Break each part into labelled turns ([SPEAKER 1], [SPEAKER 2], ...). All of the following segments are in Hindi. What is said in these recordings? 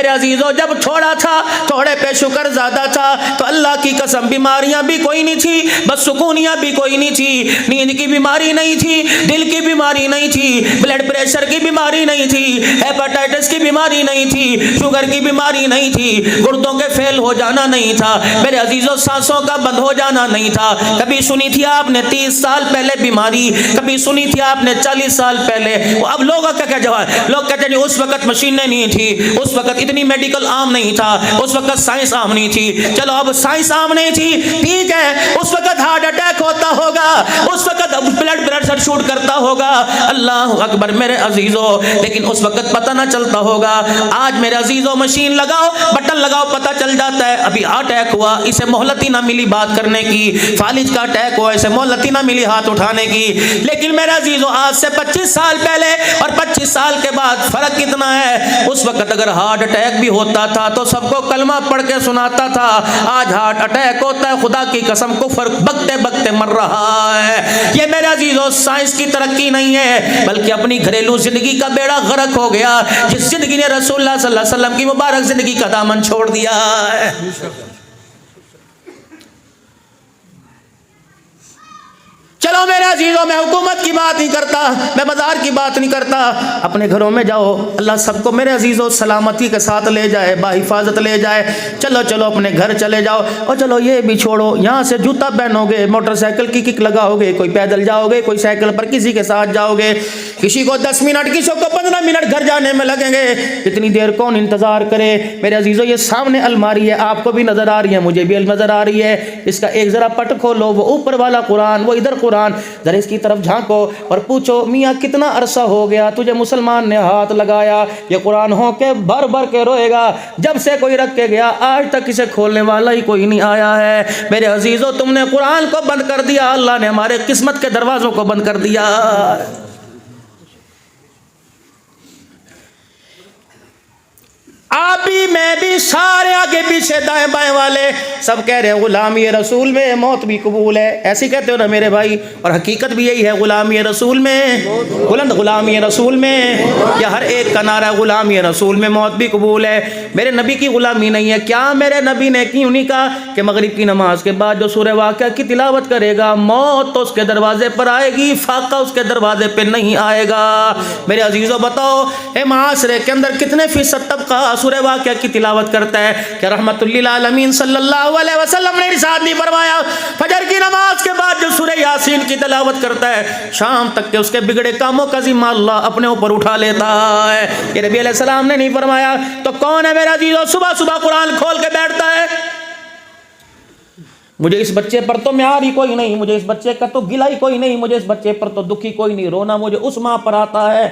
[SPEAKER 1] मेरे अजीजों, जब थोड़ा था, थोड़े पे शुक्र ज़्यादा था, तो अल्लाह की कसम बीमारियां भी कोई नहीं थी, बदसुकूनियां भी कोई नहीं थी, नींद की बीमारी नहीं थी, दिल की बीमारी नहीं थी, ब्लड प्रेशर की बीमारी नहीं थी, हेपेटाइटिस की बीमारी नहीं थी, शुगर की बीमारी नहीं थी, गुर्दों के फेल हो जाना नहीं था, मेरे अजीजों सांसों का बंद हो जाना नहीं था। कभी सुनी थी आपने 30 साल पहले बीमारी, कभी सुनी थी आपने 40 साल पहले। अब लोगों का क्या जवाब, लोग कहते हैं उस वक्त मशीनें नहीं थी, उस वक्त इतनी मेडिकल आम नहीं था, उस वक्त साइंस आम नहीं थी। चलो अब साइंस आम नहीं थी, ठीक है, उस वक्त हार्ट अटैक होता होगा, उस वक्त ब्लड प्रेशर शूट करता होगा, अल्लाह अकबर मेरे अजीजों, लेकिन उस वक्त पता ना चलता होगा। आज मेरे अजीजों मशीन लगाओ, बटन लगाओ, पता चल जाता है अभी अटैक हुआ, इसे मोहलत ही ना मिली बात करने की, फालिज का अटैक हुआ, इसे मोहलत ही ना मिली हाथ उठाने की। लेकिन मेरे अजीजों, आज से 25 साल पहले और 25 साल के बाद फर्क कितना है। उस वक्त अगर हार्ट अटैक भी होता था तो सबको कलमा पढ़ के सुनाता था, आज हार्ट अटैक होता है, खुदा की कसम कुफर बकते बकते मर रहा है। ये मेरे अजीजों साइंस की तरक्की नहीं है, बल्कि अपनी घरेलू जिंदगी का बेड़ा गर्क हो गया, जिस जिंदगी ने रसूलुल्लाह सल्लल्लाहु अलैहि वसल्लम की मुबारक जिंदगी का दामन छोड़ दिया है। चलो मेरे अजीजों, मैं हुकूमत की बात नहीं करता, मैं बाजार की बात नहीं करता, अपने घरों में जाओ, अल्लाह सबको मेरे अजीजों सलामती के साथ ले जाए, बाहिफाजत ले जाए। चलो चलो अपने घर चले जाओ, और चलो ये भी छोड़ो, यहाँ से जूता पहनोगे, मोटरसाइकिल की किक लगाओगे, कोई पैदल जाओगे, कोई साइकिल पर किसी के साथ जाओगे, किसी को 10 मिनट, किसी को 15 मिनट घर जाने में लगेंगे, इतनी देर कौन इंतजार करे। मेरे अजीजों, ये सामने अलमारी है, आपको भी नजर आ रही है, मुझे भी नजर आ रही है, इसका एक जरा पट खोलो, वो ऊपर वाला कुरान, वो इधर कुरान, जरा इसकी तरफ झांको और पूछो, मियाँ कितना अरसा हो गया तुझे मुसलमान ने हाथ लगाया। ये कुरान हो के भर भर के रोएगा, जब से कोई रख के गया आज तक इसे खोलने वाला ही कोई नहीं आया है। मेरे अजीजों, तुमने कुरान को बंद कर दिया, अल्लाह ने हमारे किस्मत के दरवाजों को बंद कर दिया। आप भी, मैं भी, सारे आगे पीछे दाएं बाएं वाले सब कह रहे हैं गुलामी रसूल में मौत भी कबूल है। ऐसे कहते हो ना मेरे भाई, और हकीकत भी यही है, गुलामी रसूल में बुलंद, गुलामी रसूल में, या हर एक का नारा गुलामी रसूल में मौत भी कबूल है। मेरे नबी की गुलामी नहीं है। क्या मेरे नबी ने क्यों नहीं कहा कि मगरिब की नमाज के बाद जो सूरह वाक़िया की तिलावत करेगा, मौत तो उसके दरवाजे पर आएगी, फाका उसके दरवाजे पर नहीं आएगा। मेरे अजीजों बताओ, ए माशरे के अंदर कितने फीसद तबका सूरह वाक़िया की तिलावत करता है कि रहमतुल्लिल आलमीन सल्लल्लाहु अलैहि वसल्लम ने इरशाद नहीं फरमाया, फजर की नमाज के बाद जो सूरह यासीन की तिलावत करता है, शाम तक के उसके बिगड़े कामों का जिम्मा अल्लाह अपने ऊपर उठा लेता है। ये नबी अलैहिस्सलाम ने नहीं फरमाया, तो कौन है मेरा अजीजों सुबह सुबह कुरान खोल के बैठता है? मुझे इस बच्चे पर तो म्यार ही कोई नहीं, मुझे इस बच्चे का तो गिला ही कोई नहीं, मुझे इस बच्चे पर तो दुखी कोई नहीं, रोना मुझे उस माँ पर आता है,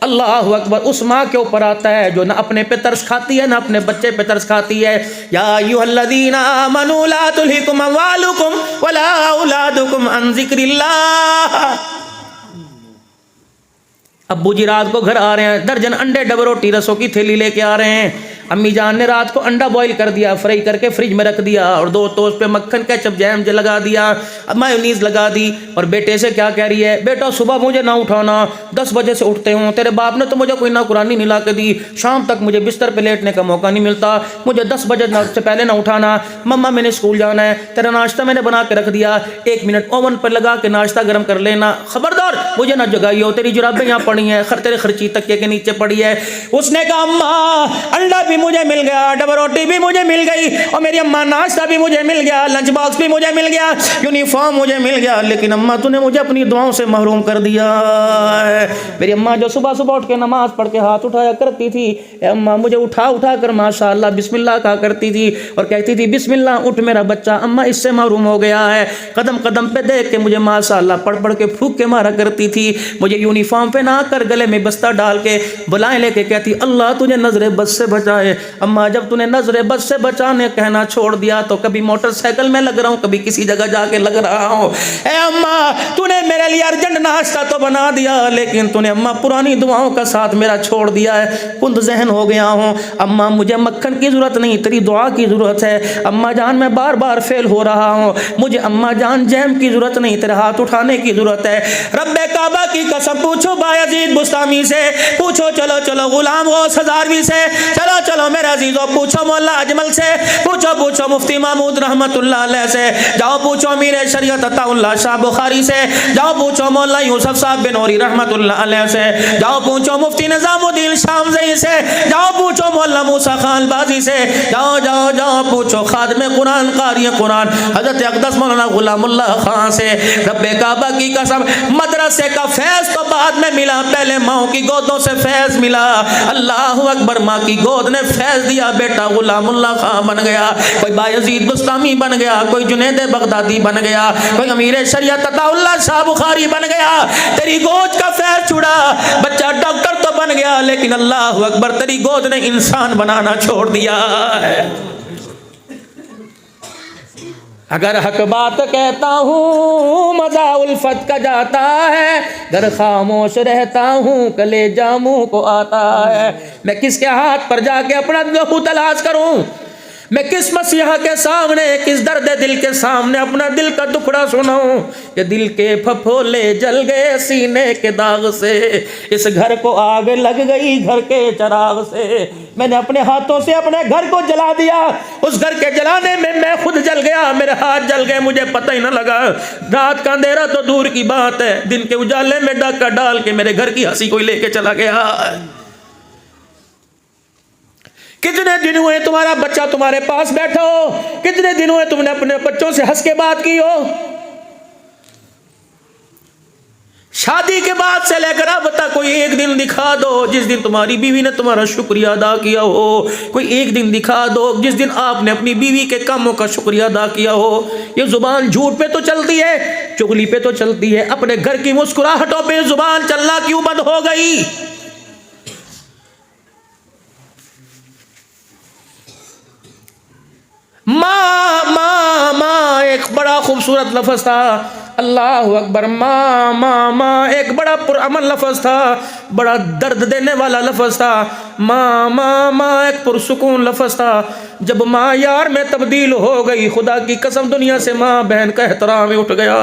[SPEAKER 1] अल्लाह अकबर, उस माँ के ऊपर आता है जो ना अपने पे तरस खाती है ना अपने बच्चे पे तरस खाती है। या अय्युहल्लज़ीना आमनू ला तुल्हिकुम अम्वालुकुम वला औलादुकुम अन ज़िक्रिल्लाह। अब्बू जी रात को घर आ रहे हैं, दर्जन अंडे, डबल रोटी, रसों की थैली लेके आ रहे हैं। अम्मी जान ने रात को अंडा बॉईल कर दिया, फ्राई करके फ्रिज में रख दिया, और दो टोस्ट पे मक्खन केचप जैम लगा दिया, मायोनीज लगा दी, और बेटे से क्या कह रही है, बेटा सुबह मुझे ना उठाना, 10 बजे से उठते हूँ, तेरे बाप ने तो मुझे कोई ना कुरानी नहीं ला के दी, शाम तक मुझे बिस्तर पे लेटने का मौका नहीं मिलता, मुझे 10 बजे से पहले ना उठाना, मम्मा मैंने स्कूल जाना है, तेरा नाश्ता मैंने बना के रख दिया, 1 मिनट ओवन पर लगा के नाश्ता गर्म कर लेना, खबरदार मुझे ना जगाइयो, तेरी जुराबें यहाँ पड़ी हैं, तेरे खर्ची तकिए के नीचे पड़ी है। उसने कहा अम्मा अंडा भी मुझे मिल गया, डबल रोटी भी मुझे मिल गई, और मेरी अम्मा नाश्ता भी मुझे मिल गया, लंच बॉक्स भी मुझे मिल गया, यूनिफॉर्म मुझे मिल गया, लेकिन अम्मा तूने मुझे अपनी दुआओं से महरूम कर दिया है। मेरी अम्मा जो सुबह सुबह उठ के नमाज पढ़ के हाथ उठाया करती थी, अम्मा मुझे उठा उठा कर माशाअल्लाह बिस्मिल्लाह कहा करती थी और कहती थी बिस्मिल्लाह उठ मेरा बच्चा, अम्मा इससे महरूम हो गया है। कदम कदम पे देख के मुझे माशाअल्लाह पढ़ पढ़ के फूक के मारा करती थी, मुझे यूनिफॉर्म पहना कर गले में बस्ता डाल के बुलाए लेके कहती अल्लाह तुझे नजरे बद से बचाए। अम्मा जब तूने नजरे बद से बचाने कहना छोड़ दिया तो कभी मोटरसाइकिल में लग रहा हूँ, कभी किसी जगह जाके लग रहा हूँ। ए अम्मा तूने मेरे लिए अर्जेंट नाश्ता तो बना दिया, लेकिन तूने अम्मा पुरानी दुआओं का साथ मेरा छोड़ दिया है, कुंद जहन हो गया हूँ। अम्मा मुझे मक्खन की जरूरत नहीं, तेरी दुआ की जरूरत है। अम्मा जान मैं बार बार फेल हो रहा हूँ, मुझे अम्मा जान जैम की जरूरत नहीं, तेरे हाथ उठाने की जरूरत है। रब्बे काबा की कसम पूछो बायजीद बुस्तामी से, पूछो चलो चलो गुलाम गौस हज़ारवी से, चलो चलो मेरे अजीजों पूछो मौला अजमल से, पूछो मुफ्ती महमूद रहमतुल्लाह अलैह से, जाओ पूछो अमीर शरीयत अताउल्लाह शाह बुखारी से, जाओ पूछो मौला यूसुफ साहब बिनौरी रहमतुल्लाह अलैह से, जाओ पूछो मुफ्ती निजामुद्दीन शामज़ई से, जाओ पूछो मौला मूसा खान बाजी से, जाओ जाओ जाओ पूछो खादिम कुरान कारी कुरान हजरत अक़दस मौलाना गुलामुल्लाह खान से। रब्बे काबा की कसम मदरसे का फैज़ तो बाद में मिला, पहले माँ की गोदों से फैज़ मिला। अल्लाह अकबर, माँ की गोद ने फैज़ दिया, बेटा गुलामुल्लाह खान बन गया, कोई बायजीद बुस्तामी बन गया, कोई जुनैद बगदादी बन गया, कोई अमीर शरीयत अताउल्लाह शाह बुखारी बन गया। तेरी गोद का फैज़ छुड़ा, बच्चा डॉक्टर तो बन गया, लेकिन अल्लाह अकबर तेरी गोद ने इंसान बनाना छोड़ दिया है। अगर हक बात कहता हूँ मज़ा उल्फत का जाता है, घर खामोश रहता हूँ कलेजा मुँह को आता है। मैं किसके हाथ पर जाके अपना लहू तलाश करूँ, मैं किस मसीहा के सामने, किस दर्द दिल के सामने अपना दिल का टुकड़ा सुनाऊं कि दिल के फफोले जल गए सीने के दाग से, इस घर को आग लग गई घर के चराग से। मैंने अपने हाथों से अपने घर को जला दिया, उस घर के जलाने में मैं खुद जल गया, मेरे हाथ जल गए, मुझे पता ही ना लगा। रात का अंधेरा तो दूर की बात है, दिन के उजाले में डाका डाल के मेरे घर की हंसी कोई लेके चला गया। कितने दिन हुए तुम्हारा बच्चा तुम्हारे पास बैठा हो, कितने दिन हुए तुमने अपने बच्चों से हंस के बात की हो। शादी के बाद से लेकर अब तक कोई एक दिन दिखा दो जिस दिन तुम्हारी बीवी ने तुम्हारा शुक्रिया अदा किया हो, कोई एक दिन दिखा दो जिस दिन आपने अपनी बीवी के कामों का शुक्रिया अदा किया हो। ये जुबान झूठ पे तो चलती है, चुगली पे तो चलती है, अपने घर की मुस्कुराहटों पे जुबान चलना क्यों बंद हो गई। माँ माँ माँ एक बड़ा खूबसूरत लफ्ज़ था, अल्लाह अकबर। माँ माँ माँ एक बड़ा पुरअमन लफ्ज़ था, बड़ा दर्द देने वाला लफ्ज़ था। माँ माँ माँ एक पुरसुकून लफ्ज़ था। जब माँ यार में तब्दील हो गई, खुदा की कसम दुनिया से माँ बहन का एहतराम उठ गया।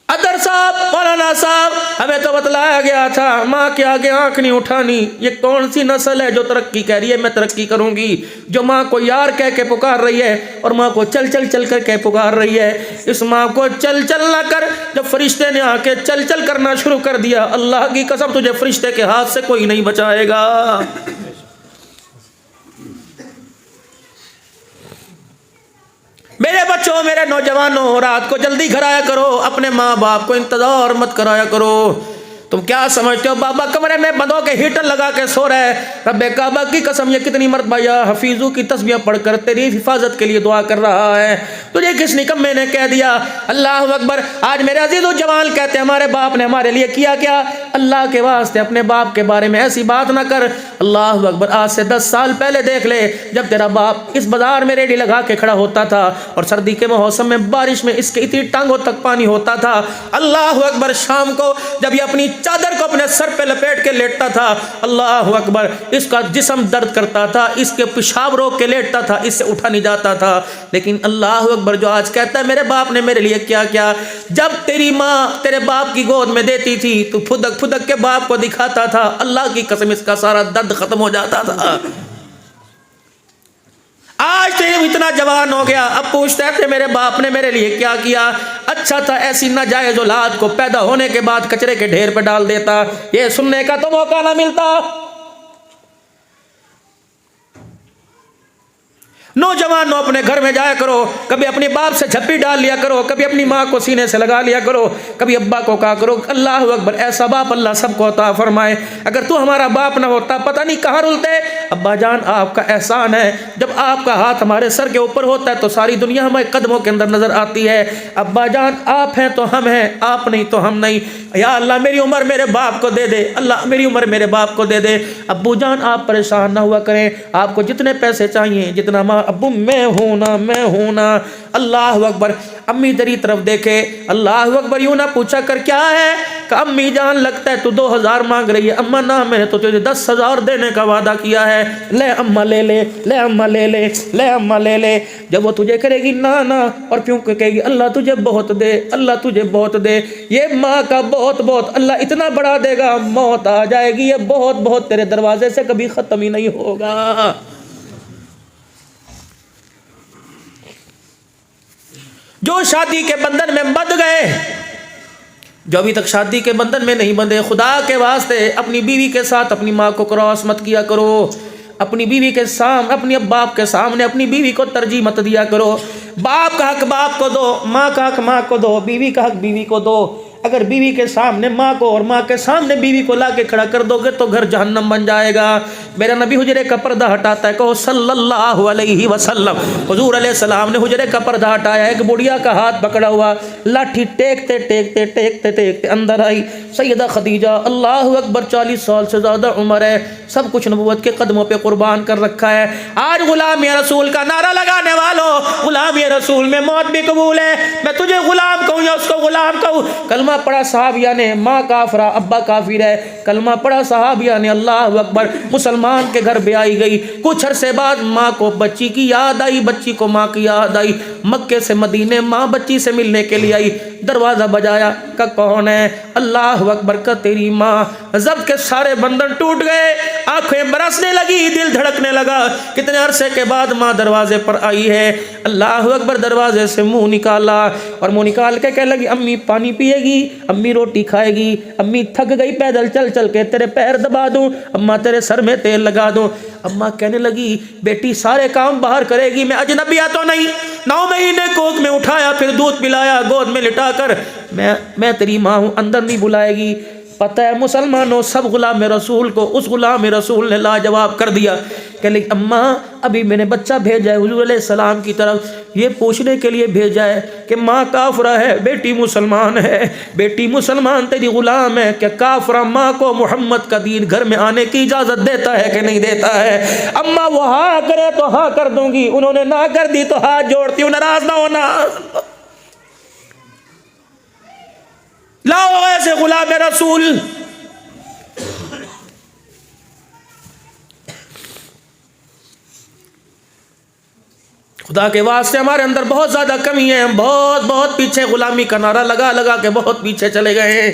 [SPEAKER 1] अदर साहब, मौलाना साहब, हमें तो बतलाया गया था माँ के आगे आंख नहीं उठानी। ये कौन सी नस्ल है जो तरक्की कह रही है मैं तरक्की करूंगी, जो माँ को यार कह के पुकार रही है और माँ को चल चल चल कर कह पुकार रही है। इस माँ को चल चल ना कर, जब फरिश्ते ने आके चल चल करना शुरू कर दिया, अल्लाह की कसम तुझे फरिश्ते के हाथ से कोई नहीं बचाएगा। मेरे बच्चों, मेरे नौजवानों, रात को जल्दी घर आया करो, अपने माँ बाप को इंतजार मत कराया करो। तुम क्या समझते हो बाबा कमरे में बंद होकर हीटर लगा के सो रहे हैं, रब्बे काबा की कसम ये कितनी मरतबा या हफीजू की तस्बीह पढ़कर तेरी हिफाजत के लिए दुआ कर रहा है। तुझे किस निकम्मे ने कह दिया। अल्लाह अकबर। आज मेरे अजीज़ो जवान कहते हैं हमारे बाप ने हमारे लिए किया क्या। अल्लाह के वास्ते अपने बाप के बारे में ऐसी बात ना कर। अल्लाह अकबर। आज से 10 साल पहले देख ले, जब तेरा बाप इस बाजार में रेडी लगा के खड़ा होता था और सर्दी के मौसम में बारिश में इसके इतनी टांगों तक पानी होता था। अल्लाह अकबर। शाम को जब ये अपनी चादर को अपने सर पे लपेट के लेटता था, अल्लाह अकबर, इसका जिस्म दर्द करता था, इसके पेशाब रोक के लेटता था, इससे उठा नहीं जाता था। लेकिन अल्लाह अकबर जो आज कहता है मेरे बाप ने मेरे लिए क्या क्या। जब तेरी माँ तेरे बाप की गोद में देती थी तो फुदक फुदक के बाप को दिखाता था, अल्लाह की कसम इसका सारा दर्द खत्म हो जाता था। आज तो इतना जवान हो गया, अब पूछता है कि मेरे बाप ने मेरे लिए क्या किया। अच्छा था ऐसी नाजायज औलाद को पैदा होने के बाद कचरे के ढेर पे डाल देता, ये सुनने का तो मौका ना मिलता। नौजवानों अपने घर में जाया करो, कभी अपने बाप से झप्पी डाल लिया करो, कभी अपनी माँ को सीने से लगा लिया करो, कभी अब्बा को कहा करो अल्लाह अकबर। ऐसा बाप अल्लाह सबको अता फरमाए। अगर तू हमारा बाप ना होता पता नहीं कहाँ रुलते। अब्बा जान आपका एहसान है, जब आपका हाथ हमारे सर के ऊपर होता है तो सारी दुनिया हमारे कदमों के अंदर नजर आती है। अब्बा जान आप हैं तो हम हैं, आप नहीं तो हम नहीं। या अल्लाह मेरी उम्र मेरे बाप को दे दे, अल्लाह मेरी उम्र मेरे बाप को दे दे। अब्बू जान आप परेशान ना हुआ करें, आपको जितने पैसे चाहिए जितना माँ अब्बू मैं हूं ना। अल्लाह अकबर। अम्मी तेरी तरफ देखे, अल्लाह अकबर। यूं ना पूछा कर क्या है, कहा अम्मी जान लगता है तू 2000 मांग रही है। अम्मा ना, मैंने तो तुझे 10,000 देने का वादा किया है। ले अम्मा ले ले, ले अम्मा ले ले, ले अम्मा ले ले। जब वो तुझे करेगी ना ना और क्यों कहेगी अल्लाह तुझे बहुत दे, अल्लाह तुझे बहुत दे, ये माँ का बहुत बहुत अल्लाह इतना बढ़ा देगा, मौत आ जाएगी, ये बहुत बहुत तेरे दरवाजे से कभी खत्म ही नहीं होगा। जो शादी के बंधन में बंध गए, जो अभी तक शादी के बंधन में नहीं बंधे, खुदा के वास्ते अपनी बीवी के साथ अपनी माँ को क्रॉस मत किया करो। अपनी बीवी के सामने, अपने बाप के सामने अपनी बीवी को तरजीह मत दिया करो। बाप का हक बाप को दो, माँ का हक माँ को दो, बीवी का हक बीवी को दो। अगर बीवी के सामने माँ को और माँ के सामने बीवी को ला के खड़ा कर दोगे तो घर जहन्नम बन जाएगा। मेरा नबी हुजरे का पर्दा हटाता है, कहो सल्लल्लाहु अलैहि वसल्लम। हुजूर अलैहिस्सलाम ने हुजरे का पर्दा हटाया, एक बुढ़िया का हाथ पकड़ा हुआ, लाठी टेकते टेकते टेकते टेकते अंदर आई सैयदा खदीजा। अल्लाह अकबर, 40 साल से ज़्यादा उम्र है, सब कुछ नबूवत के कदमों पे कुर्बान कर रखा है। आज गुलाम या रसूल का नारा लगाने वालों, गुलाम या रसूल में मौत भी कबूल है। मैं तुझे गुलाम कहूँ या उसको गुलाम कहूँ। कलमा पढ़ा सहाबिया ने, माँ काफरा अब्बा काफिर है। कलमा पढ़ा सहाबिया ने, अल्लाह अकबर। मुसलमान के घर ब्याई गई, कुछ अरसे बाद माँ को बच्ची की याद आई, बच्ची को माँ की याद आई। मक्के से मदीने माँ बच्ची से मिलने के लिए आई, दरवाज़ा बजाया, का कौन है? अल्लाह अकबर, का तेरी माँ। जब के सारे बंधन टूट गए, आंखें बरसने लगी, दिल धड़कने लगा। कितने अरसे के बाद माँ दरवाजे पर आई है। अल्लाह अकबर, दरवाजे से मुंह निकाला और मुंह निकाल के कह लगी अम्मी पानी पिएगी, अम्मी रोटी खाएगी, अम्मी थक गई पैदल चल चल के, तेरे पैर दबा दूं, अम्मा तेरे सर में तेल लगा दूं। अम्मा कहने लगी बेटी सारे काम बाहर करेगी, मैं अजनबिया तो नहीं। 9 महीने गोद में उठाया, फिर दूध पिलाया, गोद में लिटाकर मैं तेरी माँ हूँ, अंदर नहीं बुलाएगी। पता है मुसलमानों, सब गुलाम रसूल को उस गुलाम रसूल ने लाजवाब कर दिया। कह लगी अम्मा अभी मैंने बच्चा भेजा है हुजूर अलैहि सलाम की तरफ, ये पूछने के लिए भेजा है कि माँ काफरा है, बेटी मुसलमान है। बेटी मुसलमान तेरी गुलाम है, क्या काफरा माँ को मोहम्मद का दीन घर में आने की इजाज़त देता है कि नहीं देता है? अम्मा वो हाँ करे तो हाँ कर दूंगी, उन्होंने ना कर दी तो हाथ जोड़ती हूँ, नाराज ना होना। लाओ ऐसे गुलाम रसूल। खुदा के वास्ते हमारे अंदर बहुत ज्यादा कमी है, हम बहुत बहुत पीछे गुलामी का नारा लगा लगा के बहुत पीछे चले गए हैं।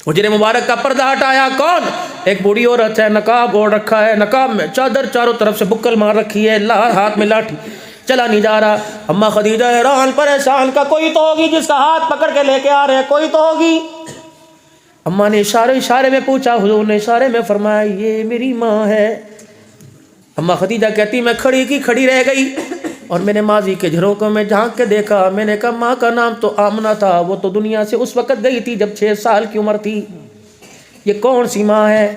[SPEAKER 1] हुजरे मुबारक का पर्दा हटाया कौन? एक बूढ़ी औरत है, नकाब ओढ़ रखा है, नकाब में चादर चारों तरफ से बुक्कल मार रखी है, हाथ में लाठी, चला नहीं जा रहा। अम्मा खदीजा हैरान परेशान, का कोई तो होगी जिसका हाथ पकड़ के लेके आ रहे हैं, कोई तो होगी। अम्मा ने इशारे में पूछा, हुजूर ने इशारे में फरमाया ये मेरी माँ है। अम्मा खदीजा कहती मैं खड़ी की खड़ी रह गई और मैंने माजी के झरोकों में झांक के देखा। मैंने कहा माँ का नाम तो आमना था, वो तो दुनिया से उस वक़्त गई थी जब 6 साल की उम्र थी। ये कौन सी माँ है?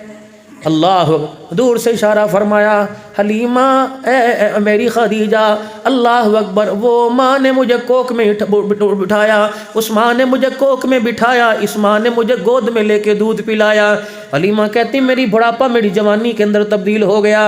[SPEAKER 1] अल्लाह, दूर से इशारा फरमाया हलीमा ए मेरी खदीजा। अल्लाह अकबर, वो माँ ने मुझे कोख में बिठाया, उस माँ ने मुझे कोख में बिठाया, इस माँ ने मुझे गोद में लेके दूध पिलाया। हलीमा कहती मेरी बुढ़ापा मेरी जवानी के अंदर तब्दील हो गया,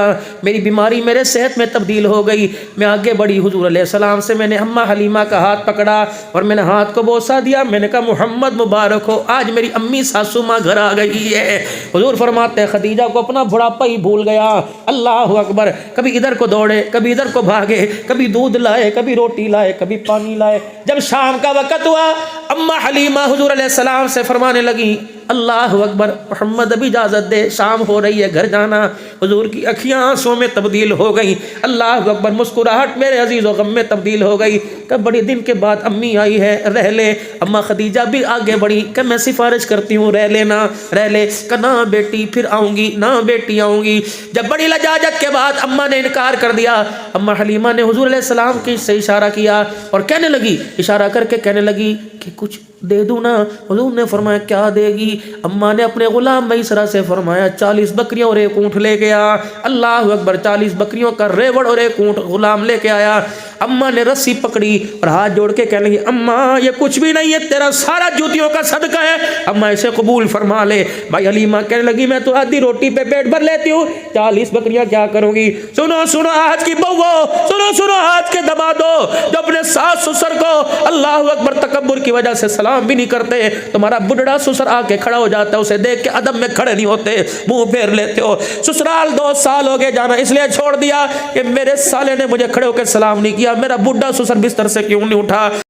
[SPEAKER 1] मेरी बीमारी मेरे सेहत में तब्दील हो गई। मैं आगे बढ़ी, हुजूर अलैहिस्सलाम से मैंने अम्मा हलीमा का हाथ पकड़ा और मैंने हाथ को बोसा दिया। मैंने कहा मोहम्मद मुबारक हो, आज मेरी अम्मी सासू माँ घर आ गई है। हुजूर फरमाते हैं खदीजा को अपना बुढ़ापा ही भूल गया। अल्लाह अकबर, कभी इधर को दौड़े, कभी इधर को भागे, कभी दूध लाए, कभी रोटी लाए, कभी पानी लाए। जब शाम का वक़्त हुआ, अम्मा हलीमा हुजूर अलैहिस्सलाम से फरमाने लगी अल्लाह अकबर, मोहम्मद अभी इजाज़त दे, शाम हो रही है, घर जाना। हुजूर की अखियाँ आंसुओं में तब्दील हो गई। अल्लाह अकबर, मुस्कुराहट मेरे अजीज़ व गम में तब्दील हो गई। कब बड़े दिन के बाद अम्मी आई है, रह ले। अम्मा खदीजा भी आगे बढ़ी कि मैं सिफारिश करती हूँ, रह लेना, रह ले। कि ना बेटी फिर आऊँगी, ना बेटी आऊँगी। जब बड़ी लजाजत के बाद अम्मा ने इनकार कर दिया, अम्मा हलीमा ने हुजूर अलैहिस्सलाम की से इशारा किया और कहने लगी, इशारा करके कहने लगी कि कुछ दे दूँ ना। हुजूर ने फरमाया क्या देगी? अम्मा ने अपने गुलाम मैसरा से फरमाया 40 बकरियों और एक ऊँट लेके आ। अल्लाह अकबर, 40 बकरियों का रेवड़ और एक ऊँट गुलाम लेके आया। अम्मा ने रस्सी पकड़ी और हाथ जोड़ के कहने लगी, अम्मा ये कुछ भी नहीं है, तेरा सारा जूतियों का सदका है, अम्मा इसे कबूल फरमा ले। भाई हलीमा कहने लगी, मैं तो आधी रोटी पे पेट भर लेती हूँ, 40 बकरियां क्या करूंगी। सुनो सुनो आज की बहुओं, सुनो सुनो आज के दमादो, जो अपने सास ससुर को अल्लाह अकबर तकब्बुर की वजह से सलाम भी नहीं करते, तुम्हारा बुढ़ा ससुर आके खड़ा हो जाता है, उसे देख के अदब में खड़े नहीं होते, मुंह फेर लेते हो। ससुराल 2 साल हो गए जाना इसलिए छोड़ दिया कि मेरे साले ने मुझे खड़े होकर सलाम नहीं किया, मेरा बुढ़ा ससुर बिस्तर से क्यों नहीं उठा।